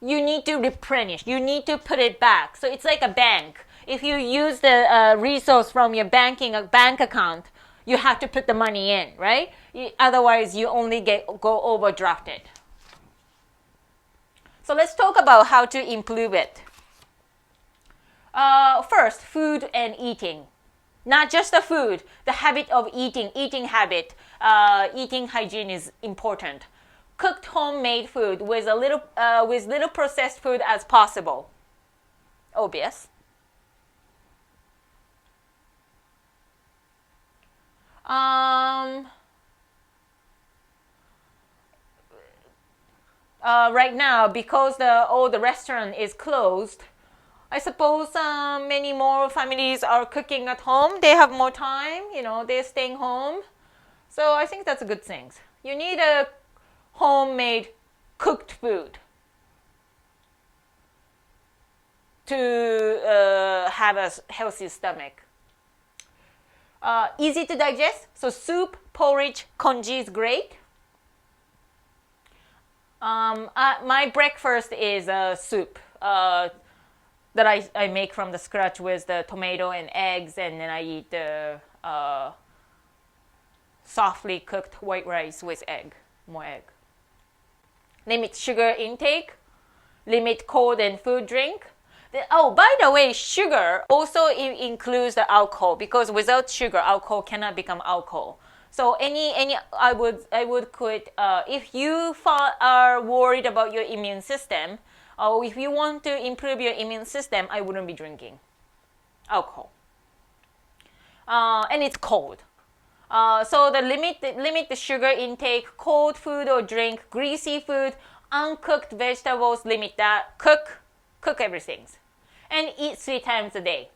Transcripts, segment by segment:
you need to replenish. You need to put it back. So it's like a bank. If you use the resource from your bank account, you have to put the money in, right? Otherwise, you only go overdrafted. So let's talk about how to improve it. First, food and eating. Not just the food, the habit of eating habit. Eating hygiene is important. Cooked homemade food with little processed food as possible. Obvious. Right now, because all the restaurant is closed, I suppose many more families are cooking at home. They have more time, they're staying home. So I think that's a good thing. You need a homemade cooked food to have a healthy stomach. Easy to digest, so soup, porridge, congee is great. My breakfast is soup that I make from the scratch with the tomato and eggs, and then I eat the softly cooked white rice with more egg. Limit sugar intake, limit cold and food drink. By the way, sugar also includes the alcohol, because without sugar, alcohol cannot become alcohol. So I would quit if you are worried about your immune system, or if you want to improve your immune system, I wouldn't be drinking alcohol. And it's cold. So limit the sugar intake, cold food or drink, greasy food, uncooked vegetables, limit that. Cook everything. And eat 3 times a day.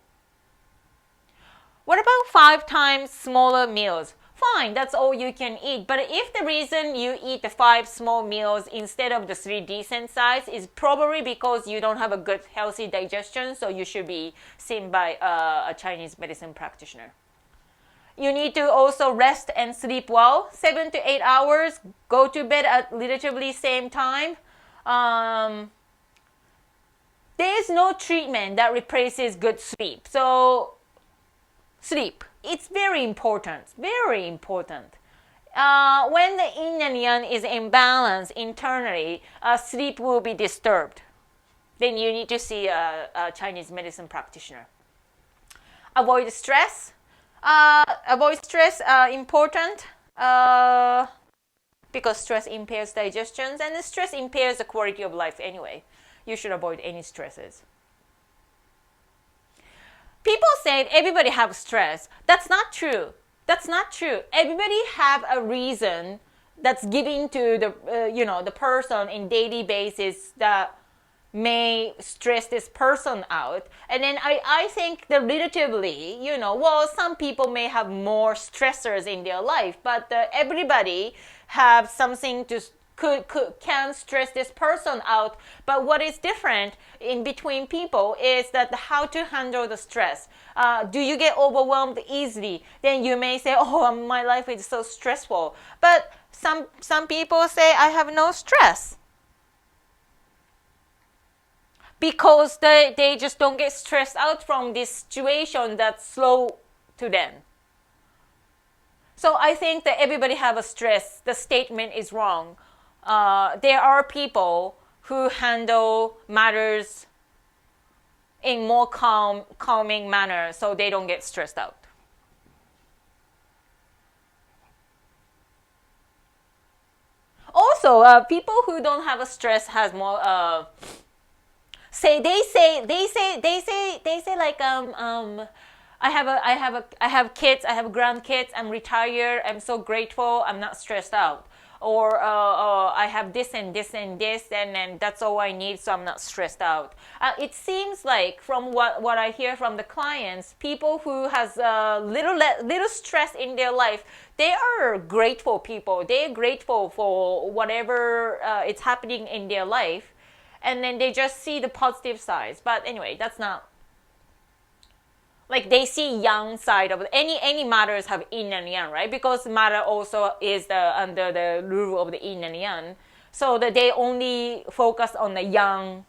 What about 5 times smaller meals? Fine, that's all you can eat. But if the reason you eat the 5 small meals instead of the 3 decent size is probably because you don't have a good healthy digestion, so you should be seen by a Chinese medicine practitioner. You need to also rest and sleep well. 7 to 8 hours. Go to bed at relatively same time. There is no treatment that replaces good sleep. So sleep, it's very important, very important. When the yin and yang is imbalanced internally, sleep will be disturbed. Then you need to see a Chinese medicine practitioner. Avoid stress. Important because stress impairs digestion, and the stress impairs the quality of life anyway. You should avoid any stresses. People say everybody have stress. That's not true. That's not true. Everybody have a reason that's given to the person in daily basis that may stress this person out. And then I think that relatively, some people may have more stressors in their life, but everybody have something to can stress this person out. But what is different in between people is that how to handle the stress. Do you get overwhelmed easily? Then you may say, my life is so stressful. But some people say, I have no stress. Because they just don't get stressed out from this situation that's slow to them. So I think that everybody have a stress. The statement is wrong. There are people who handle matters in more calming manner, so they don't get stressed out. Also, people who don't have a stress has more. They say like I have kids, I have grandkids, I'm retired, I'm so grateful, I'm not stressed out. Or I have this and this and this, and that's all I need, so I'm not stressed out. It seems like from what I hear from the clients, people who has little stress in their life, they are grateful people. They're grateful for whatever is happening in their life, and then they just see the positive sides. But anyway, that's not. Like they see yang side of any matters have yin and yang, right? Because matter also is under the rule of the yin and yang. so that they only focus on the yang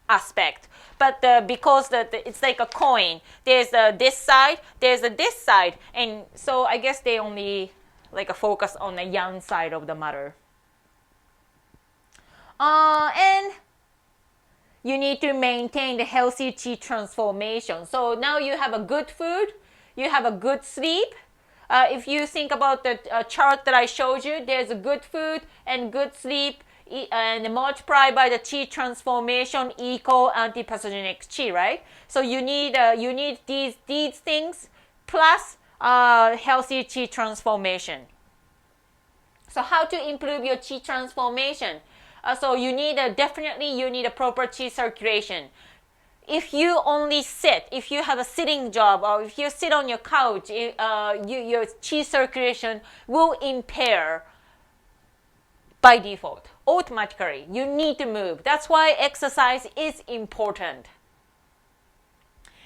aspect. But because it's like a coin, there's this side, there's this side, and so I guess they only like a focus on the yang side of the matter. And you need to maintain the healthy qi transformation. So now you have a good food, you have a good sleep. If you think about the chart that I showed you, there's a good food and good sleep, and multiplied by the qi transformation equal anti-pathogenic qi, right? So you need these things plus healthy qi transformation. So how to improve your qi transformation? So you need definitely you need a proper qi circulation. If you only sit, if you have a sitting job, or if you sit on your couch, your qi circulation will impair by default, automatically. You need to move. That's why exercise is important.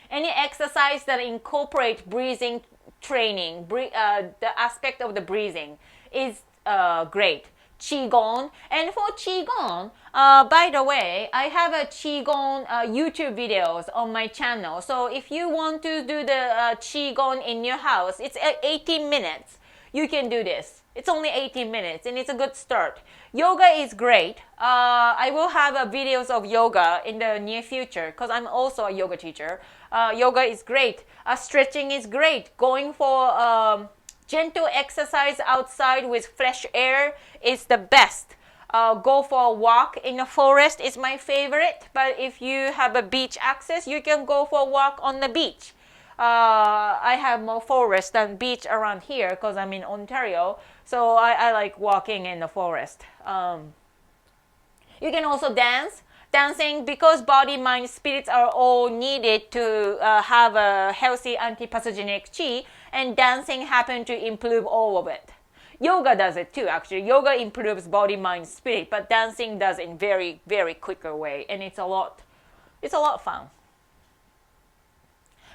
Any exercise that incorporates breathing training, the aspect of the breathing is great. Qigong. And for Qigong, by the way, I have a Qigong YouTube videos on my channel. So if you want to do the Qigong in your house, it's 18 minutes. You can do this. It's only 18 minutes and it's a good start. Yoga is great. I will have videos of yoga in the near future because I'm also a yoga teacher. Yoga is great. Stretching is great. Going for gentle exercise outside with fresh air is the best. Go for a walk in the forest is my favorite. But if you have a beach access, you can go for a walk on the beach. I have more forest than beach around here because I'm in Ontario. So I like walking in the forest. You can also dance. Dancing, because body, mind, spirits are all needed to have a healthy anti-pathogenic qi, and dancing happens to improve all of it. Yoga does it too, actually. Yoga improves body, mind, spirit, but dancing does it in very, very quicker way, and it's a lot fun.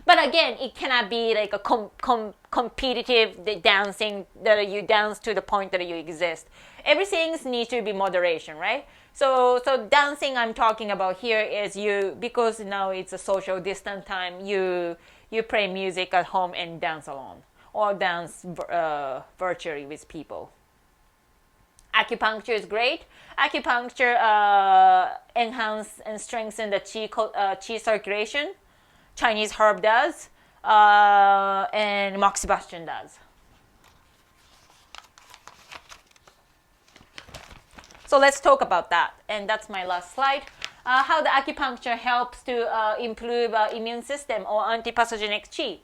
But again, it cannot be like a competitive dancing that you dance to the point that you exist. Everything needs to be moderation, right? So dancing I'm talking about here is because now it's a social distance time, you play music at home and dance alone or dance virtually with people. Acupuncture is great. Acupuncture enhance and strengthen the qi circulation. Chinese herb does, and Mark Sebastian does. So let's talk about that, and that's my last slide. How the acupuncture helps to improve immune system or anti-pathogenic qi.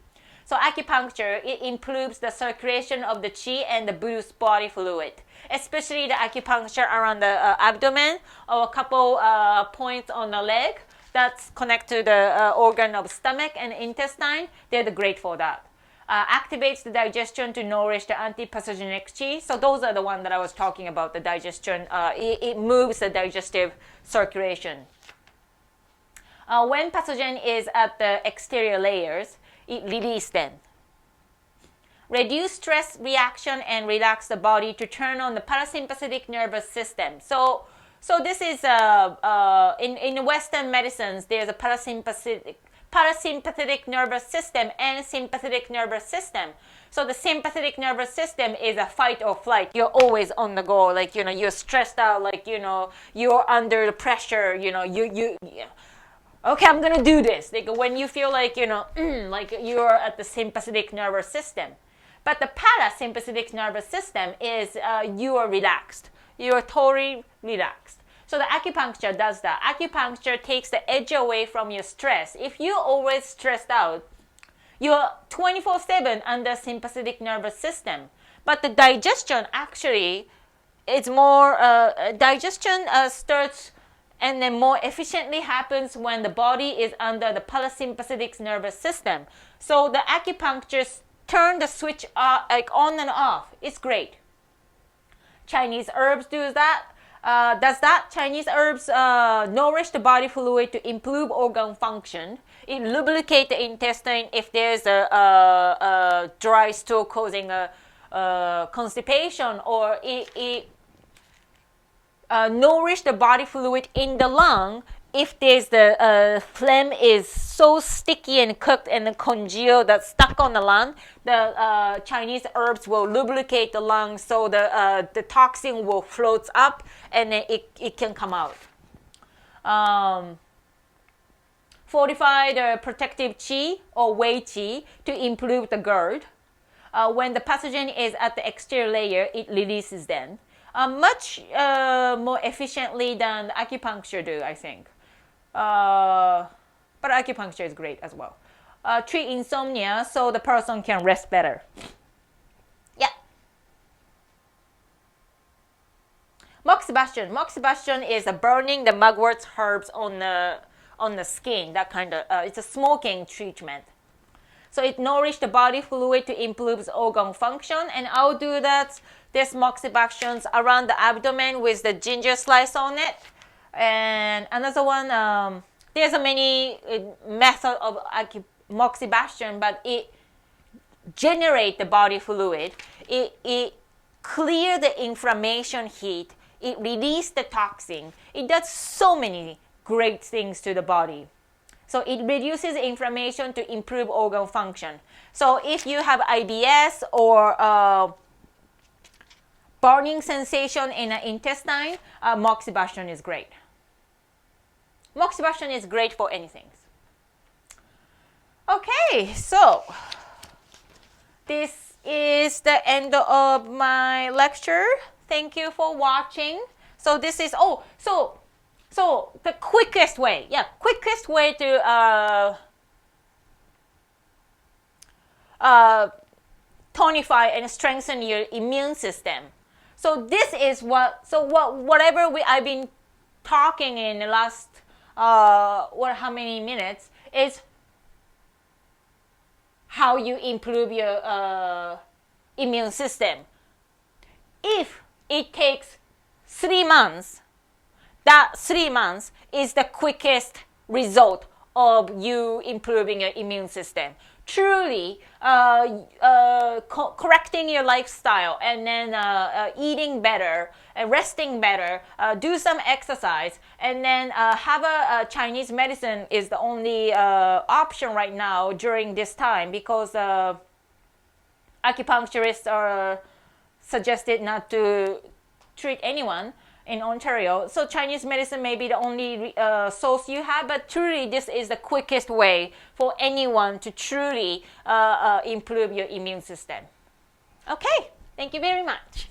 So acupuncture, it improves the circulation of the qi and the boosts body fluid, especially the acupuncture around the abdomen or a couple points on the leg that's connected to the organ of stomach and intestine. They're great for that. Activates the digestion to nourish the anti-pathogenic qi. So those are the ones that I was talking about, the digestion. It moves the digestive circulation. When pathogen is at the exterior layers, it releases them. Reduce stress reaction and relax the body to turn on the parasympathetic nervous system. So this is in Western medicines, there's a parasympathetic nervous system and sympathetic nervous system. So the sympathetic nervous system is a fight or flight. You're always on the go, like, you're stressed out, like, you're under the pressure, okay, I'm gonna do this. Like when you feel like, like you're at the sympathetic nervous system. But the parasympathetic nervous system is you are relaxed. You are totally relaxed. So the acupuncture does that. Acupuncture takes the edge away from your stress. If you're always stressed out, you're 24/7 under sympathetic nervous system. But the digestion actually, it's more, digestion starts and then more efficiently happens when the body is under the parasympathetic nervous system. So the acupuncture turn the switch like on and off. It's great. Chinese herbs do that. Chinese herbs nourish the body fluid to improve organ function. It lubricates the intestine if there's a dry stool causing a constipation, or it nourish the body fluid in the lung. If there's the phlegm is so sticky and cooked and congealed that's stuck on the lung, the Chinese herbs will lubricate the lung so the toxin will float up and then it can come out. Fortify the protective qi or wei qi to improve the GERD. When the pathogen is at the exterior layer, it releases then. Much more efficiently than acupuncture do, I think. But acupuncture is great as well. Treat insomnia so the person can rest better. Yeah. Moxibustion. Moxibustion is burning the mugwort herbs on the skin. That kind of it's a smoking treatment. So it nourishes the body fluid to improve organ function, and I'll do that. This moxibustions around the abdomen with the ginger slice on it. And another one, there's a many method of moxibustion, but it generate the body fluid. It clear the inflammation heat. It release the toxin. It does so many great things to the body. So it reduces inflammation to improve organ function. So if you have IBS or burning sensation in the intestine, moxibustion is great. Moxibustion is great for anything. Okay, so this is the end of my lecture. Thank you for watching. So this is so the quickest way, to tonify and strengthen your immune system. So this is whatever I've been talking in the last how many minutes is how you improve your immune system. If it takes 3 months, that 3 months is the quickest result of you improving your immune system. Truly correcting your lifestyle and then eating better, resting better, do some exercise, and then have a Chinese medicine is the only option right now during this time, because acupuncturists are suggested not to treat anyone in Ontario. So Chinese medicine may be the only source you have, but truly this is the quickest way for anyone to truly improve your immune system. Okay, thank you very much.